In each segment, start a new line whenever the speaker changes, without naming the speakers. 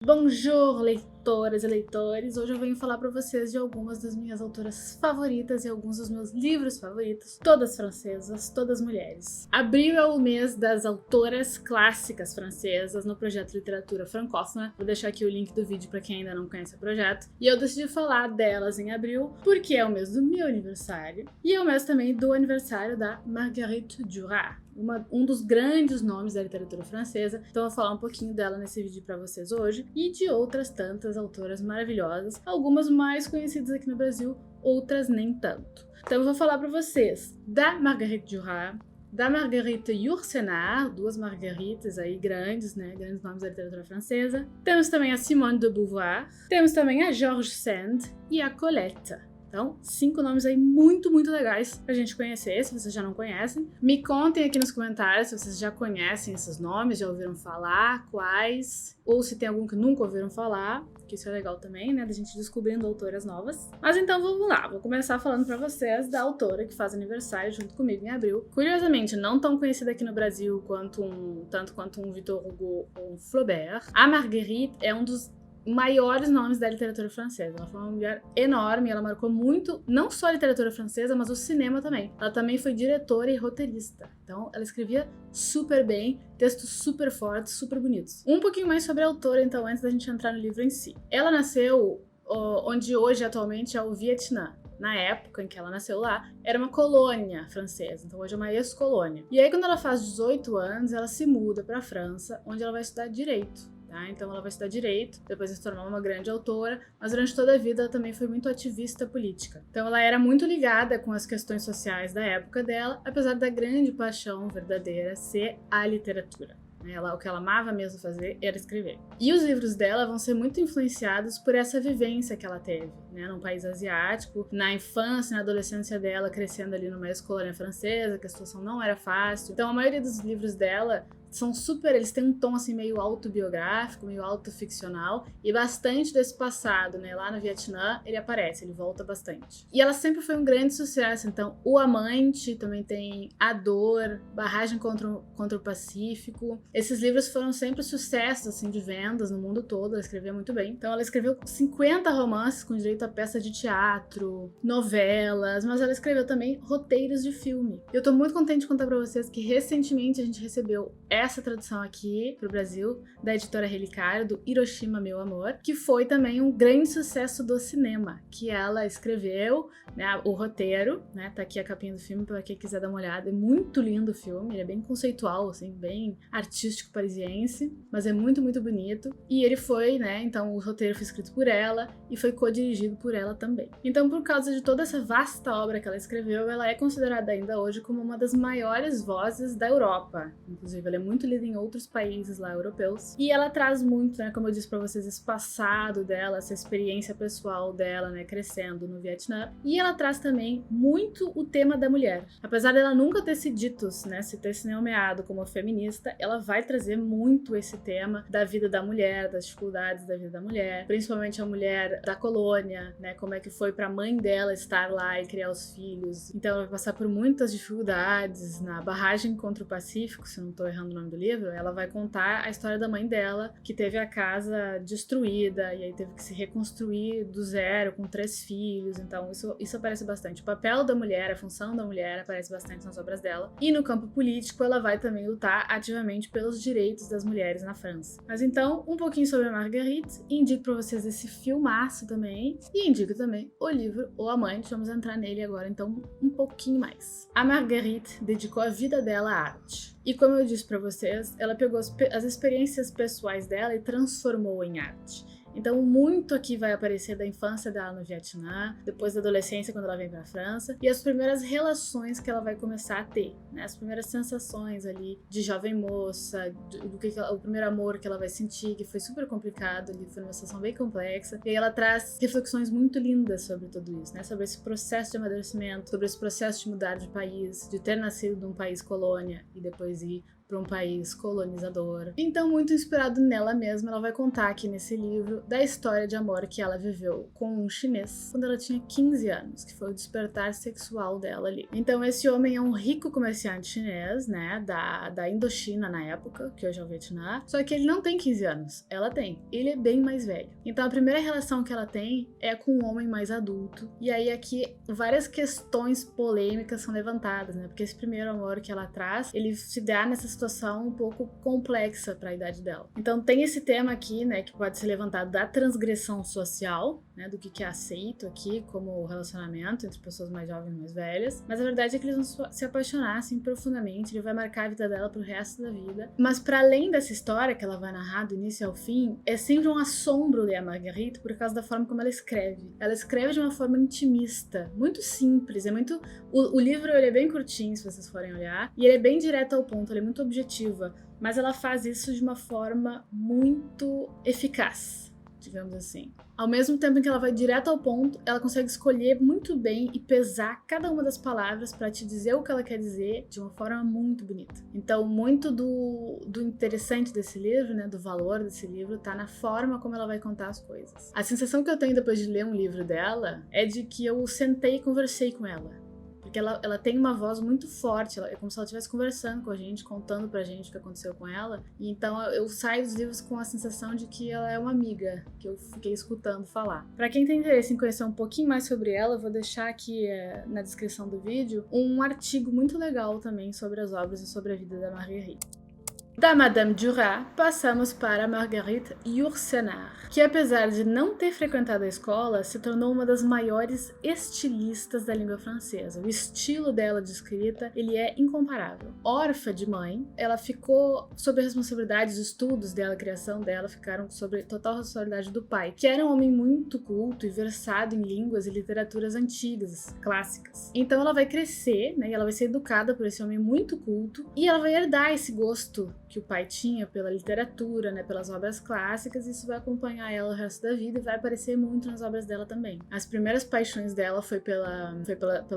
Bonjour, leitoras e leitores! Hoje eu venho falar para vocês de algumas das minhas autoras favoritas e alguns dos meus livros favoritos, todas francesas, todas mulheres. Abril é o mês das autoras clássicas francesas no projeto Literatura Francófona. Vou deixar aqui o link do vídeo para quem ainda não conhece o projeto. E eu decidi falar delas em abril porque é o mês do meu aniversário e é o mês também do aniversário da Marguerite Duras, um dos grandes nomes da literatura francesa. Então eu vou falar um pouquinho dela nesse vídeo para vocês hoje e de outras tantas autoras maravilhosas, algumas mais conhecidas aqui no Brasil, outras nem tanto. Então eu vou falar para vocês da Marguerite Duras, da Marguerite Yourcenar, duas Marguerites aí grandes, né, grandes nomes da literatura francesa. Temos também a Simone de Beauvoir, temos também a George Sand e a Colette. Então, 5 nomes aí muito legais pra gente conhecer, se vocês já não conhecem. Me contem aqui nos comentários se vocês já conhecem esses nomes, já ouviram falar, quais, ou se tem algum que nunca ouviram falar, que isso é legal também, né, da gente descobrindo autoras novas. Mas então vamos lá, vou começar falando pra vocês da autora que faz aniversário junto comigo em abril. Curiosamente, não tão conhecida aqui no Brasil tanto quanto um Victor Hugo ou um Flaubert. A Marguerite é um dos maiores nomes da literatura francesa. Ela foi uma mulher enorme, ela marcou muito, não só a literatura francesa, mas o cinema também. Ela também foi diretora e roteirista. Então, ela escrevia super bem, textos super fortes, super bonitos. Um pouquinho mais sobre a autora, então, antes da gente entrar no livro em si. Ela nasceu onde hoje, atualmente, é o Vietnã. Na época em que ela nasceu lá, era uma colônia francesa, então hoje é uma ex-colônia. E aí, quando ela faz 18 anos, ela se muda para a França, onde ela vai estudar Direito. Então ela vai estudar Direito, depois se tornou uma grande autora, mas durante toda a vida ela também foi muito ativista política. Então ela era muito ligada com as questões sociais da época dela, apesar da grande paixão verdadeira ser a literatura. O que ela amava mesmo fazer era escrever. E os livros dela vão ser muito influenciados por essa vivência que ela teve, num país asiático, na infância, na adolescência dela, crescendo ali numa ex-colônia francesa, que a situação não era fácil. Então a maioria dos livros dela eles têm um tom assim meio autobiográfico, meio autoficcional, e bastante desse passado, lá no Vietnã, ele aparece, ele volta bastante. E ela sempre foi um grande sucesso, então O Amante, também tem A Dor, Barragem contra o Pacífico. Esses livros foram sempre sucessos assim de vendas no mundo todo, ela escrevia muito bem. Então ela escreveu 50 romances com direito a peça de teatro, novelas, mas ela escreveu também roteiros de filme. Eu tô muito contente de contar pra vocês que recentemente a gente recebeu essa tradução aqui pro Brasil, da editora Relicário, do Hiroshima, Meu Amor, que foi também um grande sucesso do cinema, que ela escreveu, o roteiro, tá aqui a capinha do filme para quem quiser dar uma olhada. É muito lindo o filme, ele é bem conceitual, assim, bem artístico parisiense, mas é muito bonito. E ele foi, então o roteiro foi escrito por ela e foi co-dirigido por ela também. Então, por causa de toda essa vasta obra que ela escreveu, ela é considerada ainda hoje como uma das maiores vozes da Europa. Inclusive, ela é muito lida em outros países lá europeus. E ela traz muito, como eu disse pra vocês, esse passado dela, essa experiência pessoal dela, crescendo no Vietnã. E ela traz também muito o tema da mulher. Apesar dela nunca ter se dito, se ter se nomeado como feminista, ela vai trazer muito esse tema da vida da mulher, das dificuldades da vida da mulher, principalmente a mulher da colônia, como é que foi pra mãe dela estar lá e criar os filhos. Então ela vai passar por muitas dificuldades na Barragem contra o Pacífico, se não tô errando o nome do livro. Ela vai contar a história da mãe dela, que teve a casa destruída e aí teve que se reconstruir do zero com 3 filhos. Então isso aparece bastante. O papel da mulher, a função da mulher aparece bastante nas obras dela. E no campo político ela vai também lutar ativamente pelos direitos das mulheres na França. Mas então, um pouquinho sobre a Marguerite, indico pra vocês esse filmaço também, e indico também o livro O Amante. Vamos entrar nele agora então um pouquinho mais. A Marguerite dedicou a vida dela à arte. E como eu disse pra vocês, ela pegou as experiências pessoais dela e transformou em arte. Então, muito aqui vai aparecer da infância dela no Vietnã, depois da adolescência, quando ela vem pra França, e as primeiras relações que ela vai começar a ter, as primeiras sensações ali de jovem moça, o primeiro amor que ela vai sentir, que foi super complicado ali, foi uma situação bem complexa. E aí ela traz reflexões muito lindas sobre tudo isso, sobre esse processo de amadurecimento, sobre esse processo de mudar de país, de ter nascido num país colônia e depois ir para um país colonizador. Então, muito inspirado nela mesma, ela vai contar aqui nesse livro da história de amor que ela viveu com um chinês quando ela tinha 15 anos, que foi o despertar sexual dela ali. Então, esse homem é um rico comerciante chinês, né, da Indochina na época, que hoje é o Vietnã, só que ele não tem 15 anos, ela tem. Ele é bem mais velho. Então, a primeira relação que ela tem é com um homem mais adulto. E aí, aqui, várias questões polêmicas são levantadas, né, porque esse primeiro amor que ela traz, ele se dá nessa situação um pouco complexa para a idade dela. Então tem esse tema aqui, né, que pode ser levantado da transgressão social, né, do que é aceito aqui como relacionamento entre pessoas mais jovens e mais velhas, mas a verdade é que eles vão se apaixonar assim profundamente, ele vai marcar a vida dela pro resto da vida. Mas para além dessa história que ela vai narrar do início ao fim, é sempre um assombro ler a Marguerite por causa da forma como ela escreve. Ela escreve de uma forma intimista, muito simples, é muito... O livro ele é bem curtinho, se vocês forem olhar, e ele é bem direto ao ponto, ele é muito objetiva, mas ela faz isso de uma forma muito eficaz, digamos assim. Ao mesmo tempo em que ela vai direto ao ponto, ela consegue escolher muito bem e pesar cada uma das palavras para te dizer o que ela quer dizer de uma forma muito bonita. Então, muito do interessante desse livro, né, do valor desse livro, tá na forma como ela vai contar as coisas. A sensação que eu tenho depois de ler um livro dela é de que eu sentei e conversei com ela. Porque ela tem uma voz muito forte, é como se ela estivesse conversando com a gente, contando pra gente o que aconteceu com ela. E então eu saio dos livros com a sensação de que ela é uma amiga, que eu fiquei escutando falar. Pra quem tem interesse em conhecer um pouquinho mais sobre ela, eu vou deixar aqui na descrição do vídeo um artigo muito legal também sobre as obras e sobre a vida da Marguerite. Da Madame Duras, passamos para Marguerite Yourcenar, que apesar de não ter frequentado a escola, se tornou uma das maiores estilistas da língua francesa. O estilo dela de escrita, ele é incomparável. Órfã de mãe, ela ficou sob a responsabilidade, os estudos dela, a criação dela, ficaram sob total responsabilidade do pai, que era um homem muito culto e versado em línguas e literaturas antigas, clássicas. Então ela vai crescer, né, e ela vai ser educada por esse homem muito culto, e ela vai herdar esse gosto que o pai tinha pela literatura, né, pelas obras clássicas, e isso vai acompanhar ela o resto da vida e vai aparecer muito nas obras dela também. As primeiras paixões dela foi pela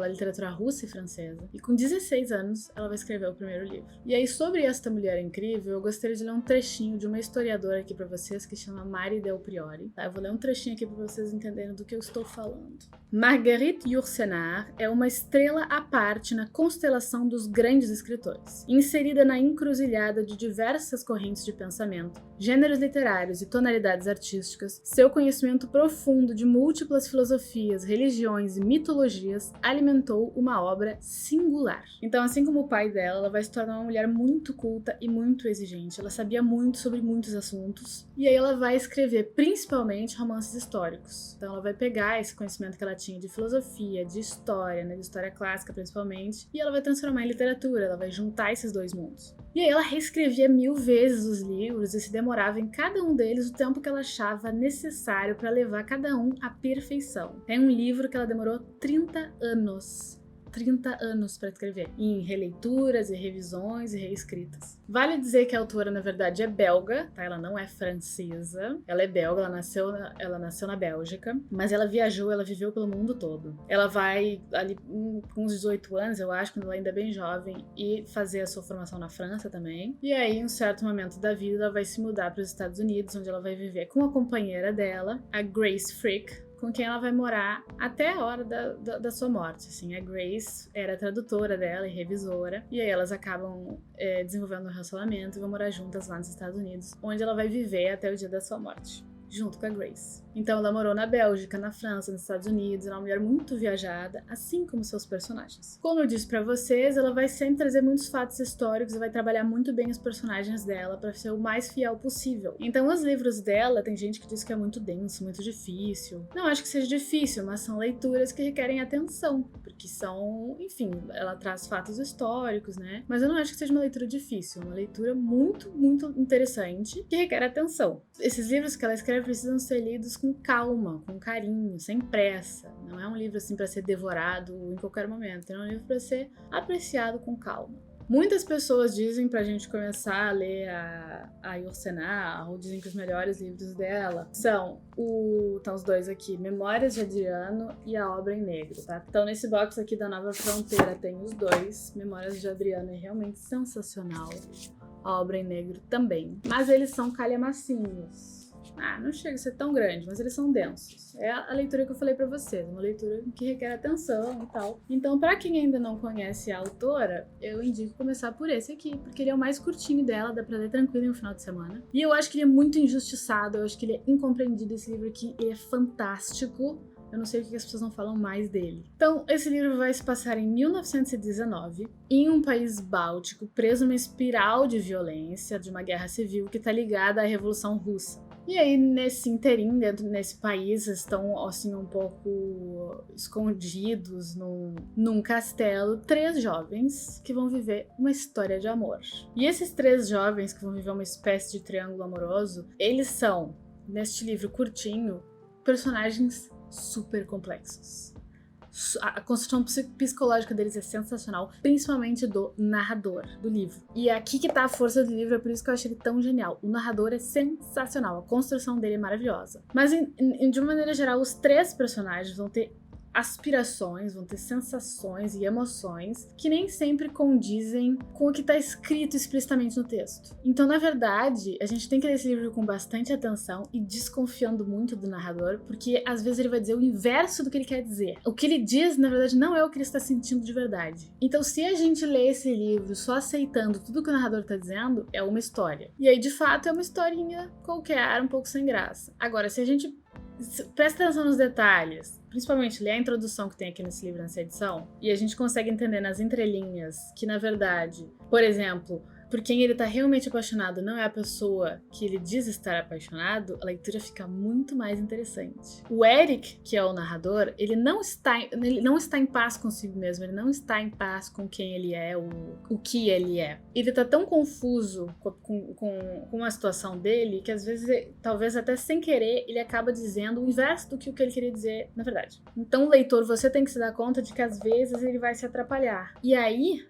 literatura russa e francesa, e com 16 anos ela vai escrever o primeiro livro. E aí, sobre esta mulher incrível, eu gostaria de ler um trechinho de uma historiadora aqui pra vocês que chama Marie Del Priori. Tá? Eu vou ler um trechinho aqui pra vocês entenderem do que eu estou falando. Marguerite Yourcenar é uma estrela à parte na constelação dos grandes escritores, inserida na encruzilhada de diversas correntes de pensamento, gêneros literários e tonalidades artísticas. Seu conhecimento profundo de múltiplas filosofias, religiões e mitologias alimentou uma obra singular. Então, assim como o pai dela, ela vai se tornar uma mulher muito culta e muito exigente. Ela sabia muito sobre muitos assuntos, e aí ela vai escrever principalmente romances históricos. Então ela vai pegar esse conhecimento que ela tinha de filosofia, de história, né, de história clássica principalmente, e ela vai transformar em literatura, ela vai juntar esses dois mundos. E aí ela reescrevia 1000 vezes os livros e se demorava em cada um deles o tempo que ela achava necessário para levar cada um à perfeição. Tem um livro que ela demorou 30 anos. 30 anos para escrever, em releituras e revisões e reescritas. Vale dizer que a autora, na verdade, é belga, tá? Ela não é francesa, ela é belga, ela nasceu na Bélgica, mas ela viajou, ela viveu pelo mundo todo. Ela vai, ali com uns 18 anos, eu acho, quando ela ainda é bem jovem, e fazer a sua formação na França também. E aí, em um certo momento da vida, ela vai se mudar para os Estados Unidos, onde ela vai viver com a companheira dela, a Grace Frick, com quem ela vai morar até a hora da sua morte, assim. A Grace era tradutora dela e revisora, e aí elas acabam desenvolvendo um relacionamento e vão morar juntas lá nos Estados Unidos, onde ela vai viver até o dia da sua morte, junto com a Grace. Então ela morou na Bélgica, na França, nos Estados Unidos, ela é uma mulher muito viajada, assim como seus personagens. Como eu disse pra vocês, ela vai sempre trazer muitos fatos históricos e vai trabalhar muito bem os personagens dela pra ser o mais fiel possível. Então os livros dela, tem gente que diz que é muito denso, muito difícil. Não acho que seja difícil, mas são leituras que requerem atenção, porque são, enfim, ela traz fatos históricos, né? Mas eu não acho que seja uma leitura difícil, é uma leitura muito, muito interessante que requer atenção. Esses livros que ela escreve precisam ser lidos com calma, com carinho, sem pressa. Não é um livro assim para ser devorado em qualquer momento, é um livro para ser apreciado com calma. Muitas pessoas dizem pra gente começar a ler a Yourcenar, ou dizem que os melhores livros dela são os dois aqui, Memórias de Adriano e A Obra em Negro, tá? Então nesse box aqui da Nova Fronteira tem os dois. Memórias de Adriano é realmente sensacional. a obra em negro também. Mas eles são calhamacinhos. Não chega a ser tão grande, mas eles são densos. É a leitura que eu falei pra vocês, uma leitura que requer atenção e tal. Então, pra quem ainda não conhece a autora, eu indico começar por esse aqui, porque ele é o mais curtinho dela, dá pra ler tranquilo em um final de semana. E eu acho que ele é muito injustiçado, eu acho que ele é incompreendido, esse livro aqui, ele é fantástico. Eu não sei o que as pessoas não falam mais dele. Então, esse livro vai se passar em 1919, em um país báltico, preso numa espiral de violência, de uma guerra civil que tá ligada à Revolução Russa. E aí, nesse interim, nesse país, estão, assim, um pouco escondidos num castelo, 3 jovens que vão viver uma história de amor. E esses 3 jovens que vão viver uma espécie de triângulo amoroso, eles são, neste livro curtinho, personagens super complexos. A construção psicológica deles é sensacional, principalmente do narrador do livro. E é aqui que tá a força do livro, é por isso que eu achei ele tão genial. O narrador é sensacional, a construção dele é maravilhosa. Mas, de uma maneira geral, os 3 personagens vão ter aspirações, vão ter sensações e emoções que nem sempre condizem com o que está escrito explicitamente no texto. Então, na verdade, a gente tem que ler esse livro com bastante atenção e desconfiando muito do narrador, porque às vezes ele vai dizer o inverso do que ele quer dizer. O que ele diz, na verdade, não é o que ele está sentindo de verdade. Então, se a gente lê esse livro só aceitando tudo que o narrador está dizendo, é uma história. E aí, de fato, é uma historinha qualquer, um pouco sem graça. Agora, se a gente presta atenção nos detalhes, principalmente ler a introdução que tem aqui nesse livro, nessa edição, e a gente consegue entender nas entrelinhas que, na verdade, por exemplo, por quem ele tá realmente apaixonado não é a pessoa que ele diz estar apaixonado, a leitura fica muito mais interessante. O Eric, que é o narrador, ele não está em paz consigo mesmo, ele não está em paz com quem ele é, o que ele é. Ele tá tão confuso com a situação dele que às vezes, talvez até sem querer, ele acaba dizendo o inverso do que o que ele queria dizer na verdade. Então, leitor, você tem que se dar conta de que às vezes ele vai se atrapalhar. E aí,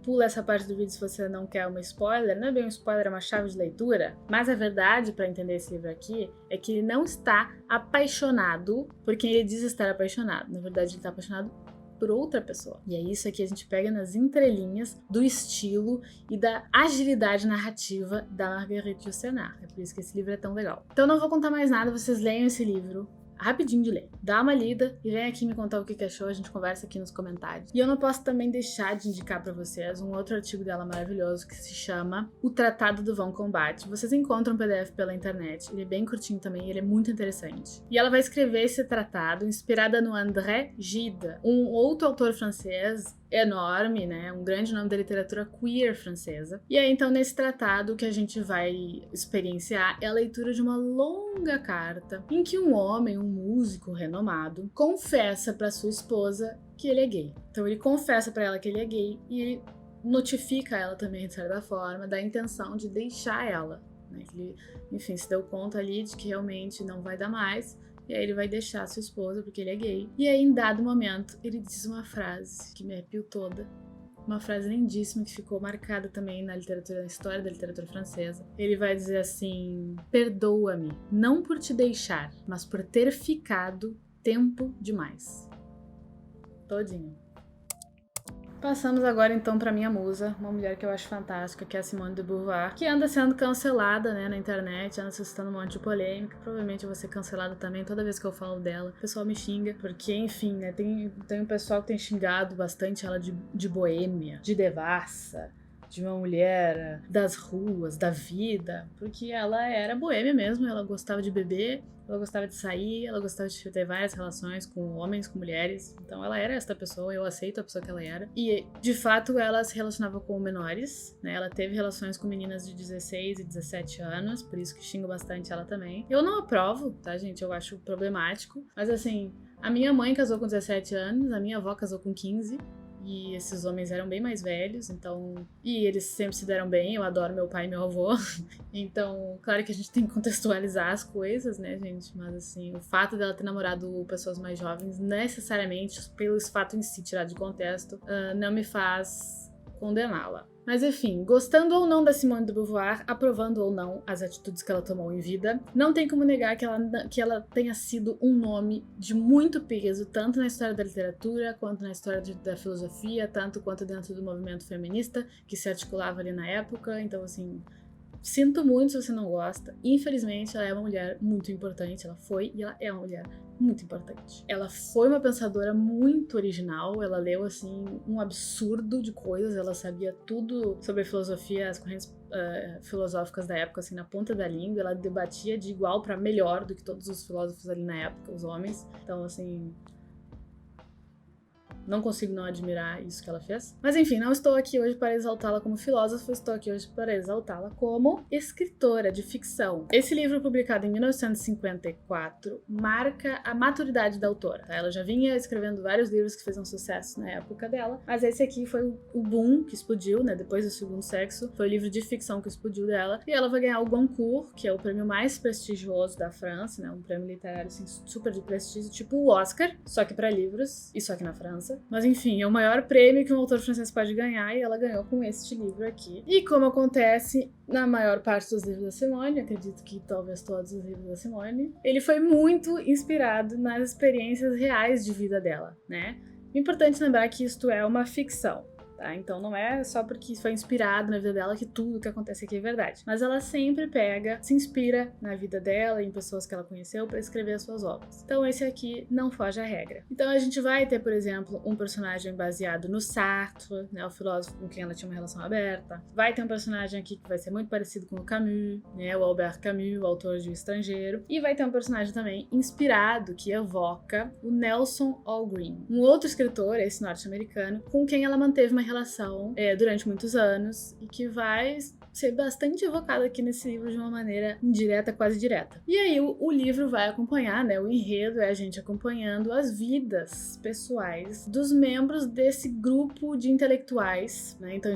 pula essa parte do vídeo se você não quer uma spoiler, não é bem um spoiler, é uma chave de leitura, mas a verdade para entender esse livro aqui é que ele não está apaixonado por quem ele diz estar apaixonado. Na verdade, ele está apaixonado por outra pessoa. E é isso aqui, a gente pega nas entrelinhas do estilo e da agilidade narrativa da Marguerite Yourcenar. É por isso que esse livro é tão legal. Então não vou contar mais nada, vocês leiam esse livro. Rapidinho de ler. Dá uma lida e vem aqui me contar o que achou, a gente conversa aqui nos comentários. E eu não posso também deixar de indicar pra vocês um outro artigo dela maravilhoso que se chama O Tratado do Vão Combate. Vocês encontram um PDF pela internet, ele é bem curtinho também, ele é muito interessante. E ela vai escrever esse tratado inspirada no André Gide, um outro autor francês enorme, né, um grande nome da literatura queer francesa. E aí, então, nesse tratado, o que a gente vai experienciar é a leitura de uma longa carta em que um homem, um músico renomado, confessa para sua esposa que ele é gay. Então, ele confessa para ela que ele é gay e ele notifica ela também, de certa forma, da intenção de deixar ela, né? Ele, enfim, se deu conta ali de que realmente não vai dar mais. E aí ele vai deixar sua esposa porque ele é gay. E aí, em dado momento, ele diz uma frase que me arrepiou toda. Uma frase lindíssima que ficou marcada também na literatura, na história da literatura francesa. Ele vai dizer assim: perdoa-me, não por te deixar, mas por ter ficado tempo demais. Todinho. Passamos agora então para minha musa, uma mulher que eu acho fantástica, que é a Simone de Beauvoir, que anda sendo cancelada, né, na internet, anda suscitando um monte de polêmica. Provavelmente eu vou ser cancelada também toda vez que eu falo dela. O pessoal me xinga, porque, enfim, né, tem um pessoal que tem xingado bastante ela de boêmia, de devassa, de uma mulher das ruas, da vida, porque ela era boêmia mesmo, ela gostava de beber, ela gostava de sair, ela gostava de ter várias relações com homens, com mulheres, então ela era esta pessoa, eu aceito a pessoa que ela era. E, de fato, ela se relacionava com menores, né, ela teve relações com meninas de 16 e 17 anos, por isso que xingo bastante ela também. Eu não aprovo, tá, gente, eu acho problemático, mas assim, a minha mãe casou com 17 anos, a minha avó casou com 15, e esses homens eram bem mais velhos, então... E eles sempre se deram bem, eu adoro meu pai e meu avô. Então, claro que a gente tem que contextualizar as coisas, né, gente? Mas, assim, o fato dela ter namorado pessoas mais jovens, necessariamente, pelo fato em si, tirado de contexto, não me faz condená-la. Mas enfim, gostando ou não da Simone de Beauvoir, aprovando ou não as atitudes que ela tomou em vida, não tem como negar que ela tenha sido um nome de muito peso, tanto na história da literatura, quanto na história da filosofia, tanto quanto dentro do movimento feminista, que se articulava ali na época. Então, assim, sinto muito se você não gosta. Infelizmente, ela é uma mulher muito importante. Ela foi e ela é uma mulher muito importante. Ela foi uma pensadora muito original. Ela leu, assim, um absurdo de coisas. Ela sabia tudo sobre a filosofia, as correntes filosóficas da época, assim, na ponta da língua. Ela debatia de igual para melhor do que todos os filósofos ali na época, os homens. Então, assim, não consigo não admirar isso que ela fez. Mas enfim, não estou aqui hoje para exaltá-la como filósofa, estou aqui hoje para exaltá-la como escritora de ficção. Esse livro, publicado em 1954, marca a maturidade da autora. Ela já vinha escrevendo vários livros que fizeram sucesso na época dela, mas esse aqui foi o boom que explodiu, né? Depois do Segundo Sexo, foi o livro de ficção que explodiu dela. E ela vai ganhar o Goncourt, que é o prêmio mais prestigioso da França, né? Um prêmio literário assim, super de prestígio, tipo o Oscar, só que para livros, e só que na França. Mas enfim, é o maior prêmio que um autor francês pode ganhar, e ela ganhou com este livro aqui. E como acontece na maior parte dos livros da Simone, acredito que talvez todos os livros da Simone, ele foi muito inspirado nas experiências reais de vida dela, né? É importante lembrar que isto é uma ficção. Tá? Então não é só porque foi inspirado na vida dela que tudo que acontece aqui é verdade. Mas ela sempre se inspira na vida dela e em pessoas que ela conheceu para escrever as suas obras. Então esse aqui não foge à regra. Então a gente vai ter, por exemplo, um personagem baseado no Sartre, né, o filósofo com quem ela tinha uma relação aberta. Vai ter um personagem aqui que vai ser muito parecido com o Camus, né, o Albert Camus, o autor de O Estrangeiro. E vai ter um personagem também inspirado que evoca o Nelson Algren, um outro escritor, esse norte-americano, com quem ela manteve uma relação durante muitos anos e que vai ser bastante evocada aqui nesse livro de uma maneira indireta, quase direta. E aí o livro vai acompanhar, né, o enredo é a gente acompanhando as vidas pessoais dos membros desse grupo de intelectuais, né? Então a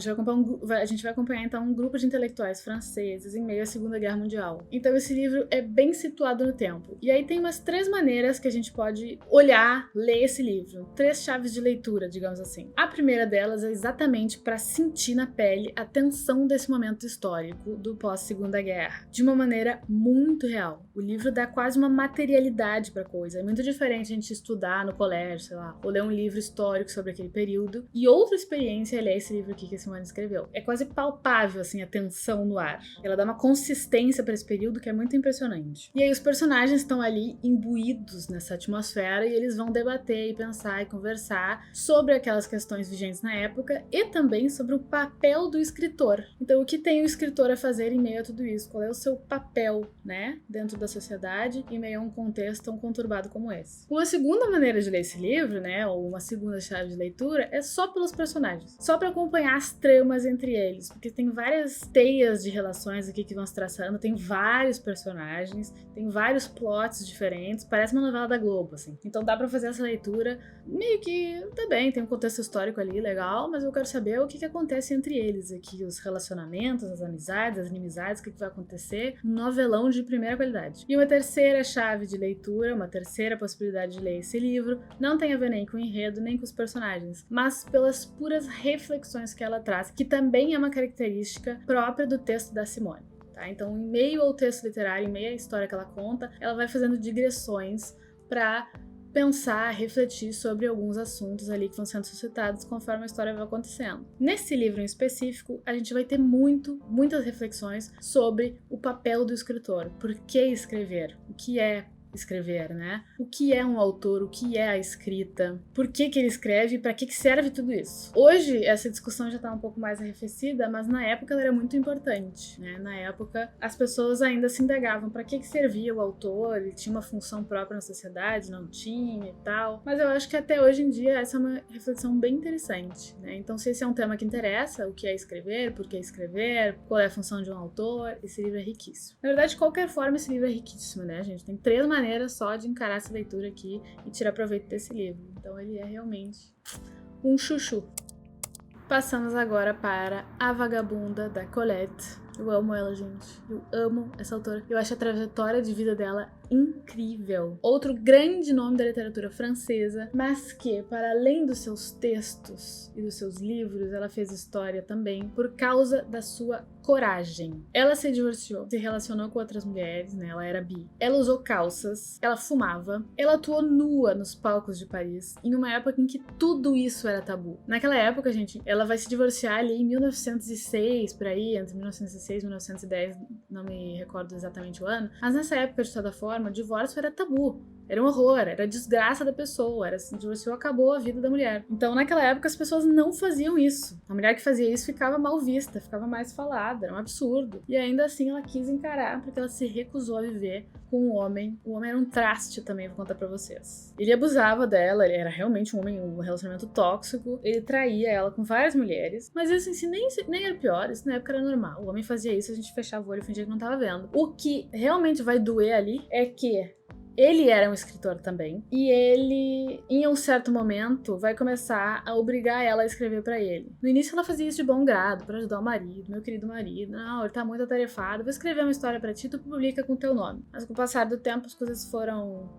gente vai acompanhar então um grupo de intelectuais franceses em meio à Segunda Guerra Mundial. Então esse livro é bem situado no tempo. E aí tem umas 3 maneiras que a gente pode olhar, ler esse livro. 3 chaves de leitura, digamos assim. A primeira delas é exatamente para sentir na pele a tensão desse momento histórico do pós-Segunda Guerra, de uma maneira muito real. O livro dá quase uma materialidade para a coisa. É muito diferente a gente estudar no colégio, sei lá, ou ler um livro histórico sobre aquele período. E outra experiência é ler esse livro aqui que a Simone escreveu. É quase palpável, assim, a tensão no ar. Ela dá uma consistência para esse período que é muito impressionante. E aí os personagens estão ali imbuídos nessa atmosfera e eles vão debater e pensar e conversar sobre aquelas questões vigentes na época e também sobre o papel do escritor. Então, o que tem o escritor a fazer em meio a tudo isso? Qual é o seu papel, né, dentro da sociedade, em meio a um contexto tão conturbado como esse? Uma segunda maneira de ler esse livro, né, ou uma segunda chave de leitura, é só pelos personagens. Só para acompanhar as tramas entre eles, porque tem várias teias de relações aqui que vão se traçando, tem vários personagens, tem vários plots diferentes, parece uma novela da Globo, assim. Então dá para fazer essa leitura meio que, tá bem, tem um contexto histórico ali, legal, mas eu quero saber o que acontece entre eles aqui, os relacionamentos, as amizades, as inimizades, o que vai acontecer. Um novelão de primeira qualidade. E uma terceira chave de leitura, uma terceira possibilidade de ler esse livro, não tem a ver nem com o enredo, nem com os personagens, mas pelas puras reflexões que ela traz, que também é uma característica própria do texto da Simone. Tá? Então, em meio ao texto literário, em meio à história que ela conta, ela vai fazendo digressões para pensar, refletir sobre alguns assuntos ali que vão sendo suscitados conforme a história vai acontecendo. Nesse livro em específico, a gente vai ter muitas reflexões sobre o papel do escritor. Por que escrever? O que é escrever, né? O que é um autor? O que é a escrita? Por que ele escreve? Para que serve tudo isso? Hoje, essa discussão já está um pouco mais arrefecida, mas na época ela era muito importante, né? Na época, as pessoas ainda se indagavam para que servia o autor, ele tinha uma função própria na sociedade, não tinha e tal. Mas eu acho que até hoje em dia essa é uma reflexão bem interessante, né? Então, se esse é um tema que interessa, o que é escrever, por que escrever, qual é a função de um autor, esse livro é riquíssimo. Na verdade, de qualquer forma, esse livro é riquíssimo, né, gente? Tem 3 maneiras só de encarar essa leitura aqui e tirar proveito desse livro. Então ele é realmente um chuchu. Passamos agora para A Vagabunda, da Colette. Eu amo ela, gente. Eu amo essa autora. Eu acho a trajetória de vida dela incrível. Outro grande nome da literatura francesa, mas que, para além dos seus textos e dos seus livros, ela fez história também por causa da sua coragem. Ela se divorciou, se relacionou com outras mulheres, né? Ela era bi. Ela usou calças, ela fumava, ela atuou nua nos palcos de Paris, em uma época em que tudo isso era tabu. Naquela época, gente, ela vai se divorciar ali em 1906, por aí, entre 1906 e 1910, não me recordo exatamente o ano, mas nessa época, de toda forma, o divórcio era tabu. Era um horror, era a desgraça da pessoa, era se divorciou, acabou a vida da mulher. Então, naquela época, as pessoas não faziam isso. A mulher que fazia isso ficava mal vista, ficava mais falada, era um absurdo. E ainda assim, ela quis encarar, porque ela se recusou a viver com um homem. O homem era um traste também, vou contar pra vocês. Ele abusava dela, ele era realmente um relacionamento tóxico, ele traía ela com várias mulheres, mas isso em si nem era pior, isso na época era normal. O homem fazia isso, a gente fechava o olho e fingia que não tava vendo. O que realmente vai doer ali é que ele era um escritor também, e ele, em um certo momento, vai começar a obrigar ela a escrever pra ele. No início ela fazia isso de bom grado, pra ajudar o marido, meu querido marido. Não, ele tá muito atarefado, vou escrever uma história pra ti, tu publica com teu nome. Mas com o passar do tempo as coisas foram,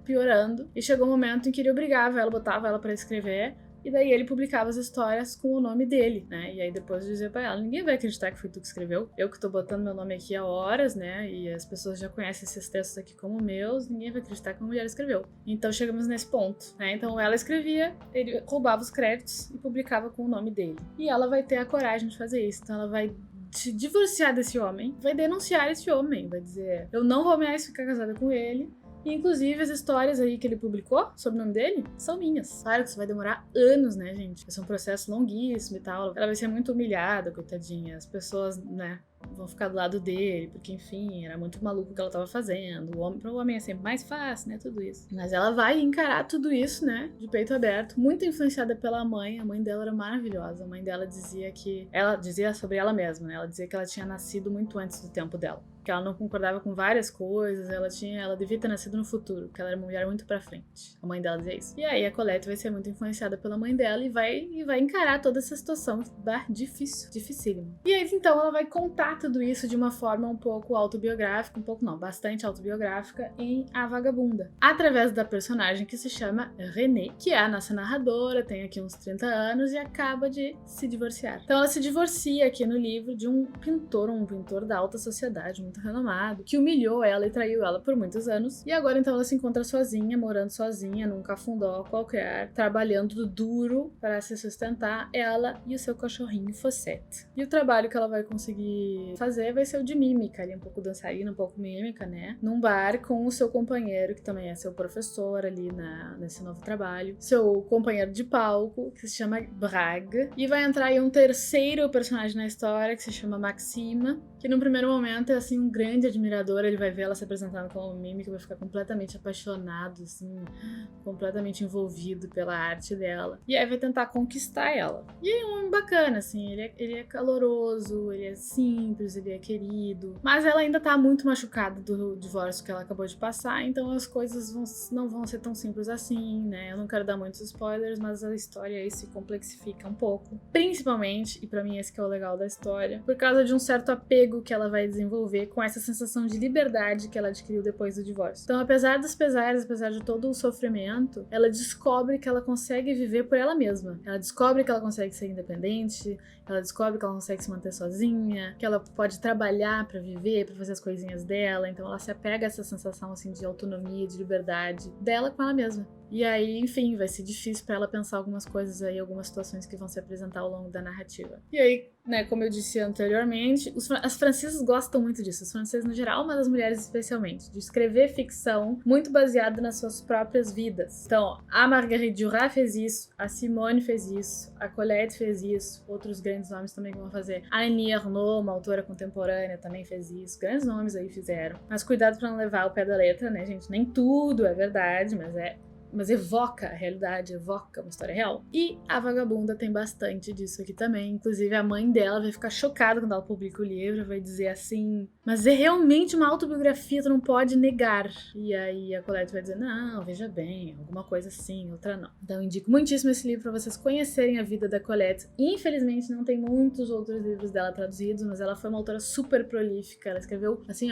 piorando, e chegou um momento em que ele obrigava ela, botava ela pra escrever, e daí ele publicava as histórias com o nome dele, né? E aí depois dizia pra ela, ninguém vai acreditar que foi tu que escreveu. Eu que tô botando meu nome aqui há horas, né? E as pessoas já conhecem esses textos aqui como meus, ninguém vai acreditar que uma mulher escreveu. Então chegamos nesse ponto, né? Então ela escrevia, ele roubava os créditos e publicava com o nome dele. E ela vai ter a coragem de fazer isso. Então ela vai se divorciar desse homem, vai denunciar esse homem, vai dizer, eu não vou mais ficar casada com ele. E, inclusive, as histórias aí que ele publicou sobre o nome dele são minhas. Claro que isso vai demorar anos, né, gente? Vai ser um processo longuíssimo e tal. Ela vai ser muito humilhada, coitadinha. As pessoas, vão ficar do lado dele, porque, enfim, era muito maluco o que ela tava fazendo. Pro homem é sempre mais fácil, né, tudo isso. Mas ela vai encarar tudo isso, né, de peito aberto. Muito influenciada pela mãe. A mãe dela era maravilhosa. A mãe dela dizia sobre ela mesma, né? Ela dizia que ela tinha nascido muito antes do tempo dela. Que ela não concordava com várias coisas, ela devia ter nascido no futuro, porque ela era uma mulher muito pra frente. A mãe dela dizia isso. E aí a Colette vai ser muito influenciada pela mãe dela e vai encarar toda essa situação dificílimo. E aí então ela vai contar tudo isso de uma forma um pouco autobiográfica, bastante autobiográfica em A Vagabunda, através da personagem que se chama Renée, que é a nossa narradora, tem aqui uns 30 anos e acaba de se divorciar. Então ela se divorcia aqui no livro de um pintor da alta sociedade, muito renomado, que humilhou ela e traiu ela por muitos anos. E agora então ela se encontra sozinha, morando sozinha num cafundó qualquer, trabalhando duro para se sustentar, ela e o seu cachorrinho Fossette. E o trabalho que ela vai conseguir fazer vai ser o de mímica, ali um pouco dançarina, um pouco mímica, né? Num bar com o seu companheiro, que também é seu professor ali nesse novo trabalho, seu companheiro de palco, que se chama Brague, e vai entrar aí um terceiro personagem na história, que se chama Maxima, que no primeiro momento é assim um grande admirador, ele vai ver ela se apresentando como mímica e vai ficar completamente apaixonado, assim, completamente envolvido pela arte dela. E aí vai tentar conquistar ela. E é um homem bacana, assim, ele é caloroso, ele é simples, ele é querido, mas ela ainda tá muito machucada do divórcio que ela acabou de passar, então as coisas não vão ser tão simples assim, né? Eu não quero dar muitos spoilers, mas a história aí se complexifica um pouco, principalmente, e pra mim esse que é o legal da história, por causa de um certo apego que ela vai desenvolver com essa sensação de liberdade que ela adquiriu depois do divórcio. Então, apesar dos pesares, apesar de todo o sofrimento, ela descobre que ela consegue viver por ela mesma. Ela descobre que ela consegue ser independente, ela descobre que ela consegue se manter sozinha, que ela pode trabalhar pra viver, pra fazer as coisinhas dela. Então ela se apega a essa sensação assim de autonomia, de liberdade dela com ela mesma. E aí, enfim, vai ser difícil pra ela pensar algumas coisas aí, algumas situações que vão se apresentar ao longo da narrativa. E aí, né, como eu disse anteriormente, as francesas gostam muito disso, os franceses no geral, mas as mulheres especialmente, de escrever ficção muito baseada nas suas próprias vidas. Então, a Marguerite Duras fez isso, a Simone fez isso, a Colette fez isso, outros grandes nomes também que vão fazer. A Annie Ernaux, uma autora contemporânea, também fez isso, grandes nomes aí fizeram. Mas cuidado pra não levar ao pé da letra, né, gente? Nem tudo é verdade, mas evoca a realidade, evoca uma história real. E A Vagabunda tem bastante disso aqui também. Inclusive, a mãe dela vai ficar chocada quando ela publica o livro, vai dizer assim, mas é realmente uma autobiografia, tu não pode negar. E aí a Colette vai dizer, não, veja bem, alguma coisa sim, outra não. Então eu indico muitíssimo esse livro pra vocês conhecerem a vida da Colette. Infelizmente não tem muitos outros livros dela traduzidos, mas ela foi uma autora super prolífica, ela escreveu assim,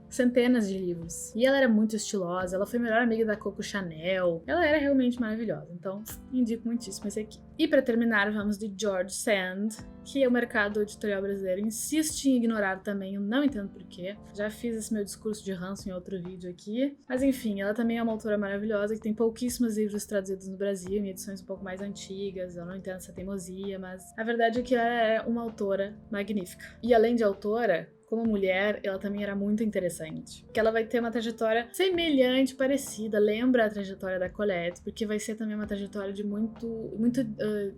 centenas de livros. E ela era muito estilosa, ela foi a melhor amiga da Coco Chanel. Ela era realmente maravilhosa, então indico muitíssimo esse aqui. E para terminar, vamos de George Sand, que o mercado editorial brasileiro insiste em ignorar também, eu não entendo porquê. Já fiz esse meu discurso de ranço em outro vídeo aqui. Mas enfim, ela também é uma autora maravilhosa, que tem pouquíssimos livros traduzidos no Brasil, em edições um pouco mais antigas. Eu não entendo essa teimosia, mas a verdade é que ela é uma autora magnífica. E além de autora, como mulher, ela também era muito interessante. Porque ela vai ter uma trajetória semelhante, parecida, lembra a trajetória da Colette, porque vai ser também uma trajetória de muito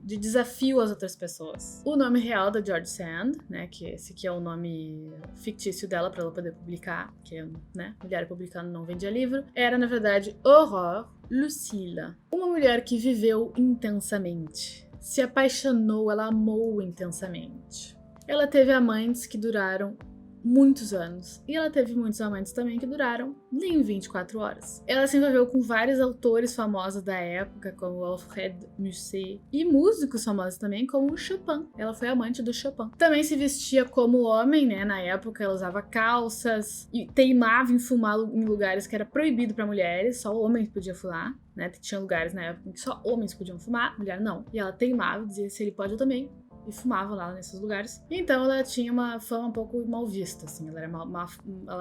de desafio às outras pessoas. O nome real da George Sand, né, que esse aqui é o nome fictício dela para ela poder publicar, porque, né, mulher publicando não vendia livro, era, na verdade, Aurore Lucille. Uma mulher que viveu intensamente, se apaixonou, ela amou intensamente. Ela teve amantes que duraram muitos anos. E ela teve muitos amantes também que duraram nem 24 horas. Ela se envolveu com vários autores famosos da época, como Alfred Musset, e músicos famosos também, como o Chopin. Ela foi amante do Chopin. Também se vestia como homem, né? Na época ela usava calças e teimava em fumar em lugares que era proibido para mulheres, só homens podiam fumar. Né? Tinha lugares na época em que só homens podiam fumar, mulher não. E ela teimava e dizia se ele pode eu também. E fumava lá nesses lugares. E então ela tinha uma fama um pouco mal vista, assim. Ela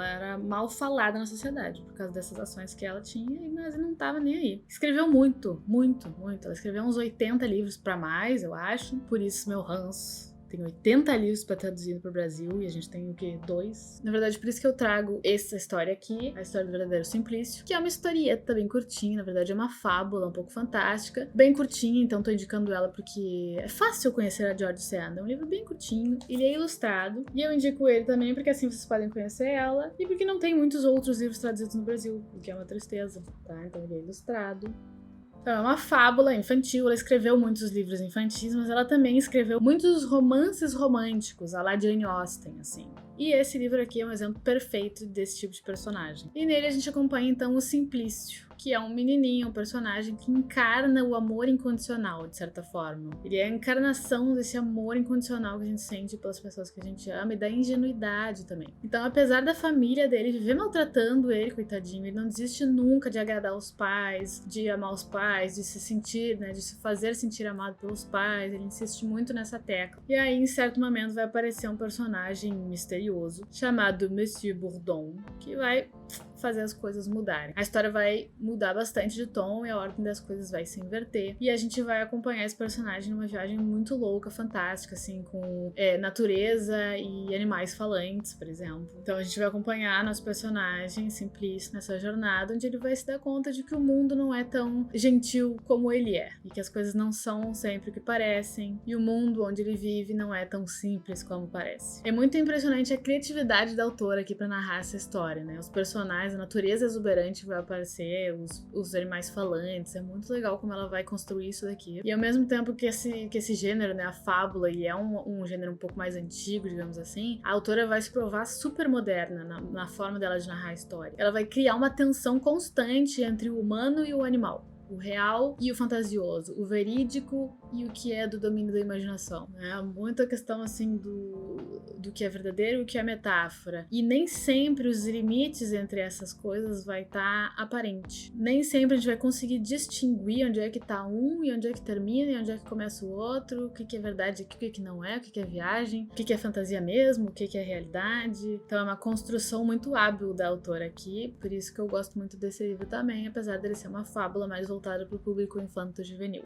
era mal falada na sociedade por causa dessas ações que ela tinha, mas ela não tava nem aí. Escreveu muito, muito, muito. Ela escreveu uns 80 livros pra mais, eu acho. Por isso meu ranço. Tem 80 livros pra traduzir pro Brasil e a gente tem o quê? 2. Na verdade, por isso que eu trago essa história aqui, a história do Verdadeiro Simplício, que é uma historieta bem curtinha, na verdade é uma fábula um pouco fantástica, bem curtinha, então tô indicando ela porque é fácil conhecer a George Sand, é um livro bem curtinho, ele é ilustrado, e eu indico ele também porque assim vocês podem conhecer ela, e porque não tem muitos outros livros traduzidos no Brasil, o que é uma tristeza, tá? Então ele é ilustrado. Então, é uma fábula infantil, ela escreveu muitos livros infantis, mas ela também escreveu muitos romances românticos, à la Jane Austen, assim. E esse livro aqui é um exemplo perfeito desse tipo de personagem. E nele a gente acompanha então o Simplício, que é um menininho, um personagem que encarna o amor incondicional, de certa forma. Ele é a encarnação desse amor incondicional que a gente sente pelas pessoas que a gente ama e da ingenuidade também. Então, apesar da família dele viver maltratando ele, coitadinho, ele não desiste nunca de agradar os pais, de amar os pais, de se sentir, né, de se fazer sentir amado pelos pais. Ele insiste muito nessa tecla. E aí, em certo momento, vai aparecer um personagem misterioso chamado Monsieur Bourdon, que vai fazer as coisas mudarem. A história vai mudar bastante de tom e a ordem das coisas vai se inverter. E a gente vai acompanhar esse personagem numa viagem muito louca, fantástica, assim, com natureza e animais falantes, por exemplo. Então a gente vai acompanhar nosso personagem Simplício nessa jornada, onde ele vai se dar conta de que o mundo não é tão gentil como ele é. E que as coisas não são sempre o que parecem. E o mundo onde ele vive não é tão simples como parece. É muito impressionante a criatividade da autora aqui pra narrar essa história, né? Os personagens, a natureza exuberante vai aparecer, os animais falantes, é muito legal como ela vai construir isso daqui. E ao mesmo tempo que esse gênero, né, a fábula, ele é um gênero um pouco mais antigo, digamos assim, a autora vai se provar super moderna na forma dela de narrar a história. Ela vai criar uma tensão constante entre o humano e o animal. O real e o fantasioso, o verídico e o que é do domínio da imaginação, né? Muita questão, assim, do que é verdadeiro e o que é metáfora. E nem sempre os limites entre essas coisas vai estar aparente. Nem sempre a gente vai conseguir distinguir onde é que tá um e onde é que termina e onde é que começa o outro, o que é verdade aqui, o que não é, o que é viagem, o que é fantasia mesmo, o que é realidade. Então é uma construção muito hábil da autora aqui, por isso que eu gosto muito desse livro também, apesar dele ser uma fábula mais voltada para o público infanto-juvenil.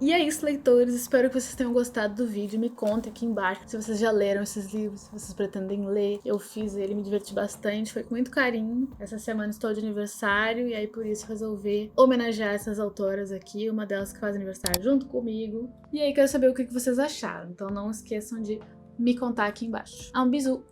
E é isso, leitores, espero que vocês tenham gostado do vídeo, me contem aqui embaixo se vocês já leram esses livros, se vocês pretendem ler. Eu fiz ele, me diverti bastante, foi com muito carinho. Essa semana estou de aniversário e aí por isso resolvi homenagear essas autoras aqui, uma delas que faz aniversário junto comigo. E aí quero saber o que vocês acharam, então não esqueçam de me contar aqui embaixo. Um bisu!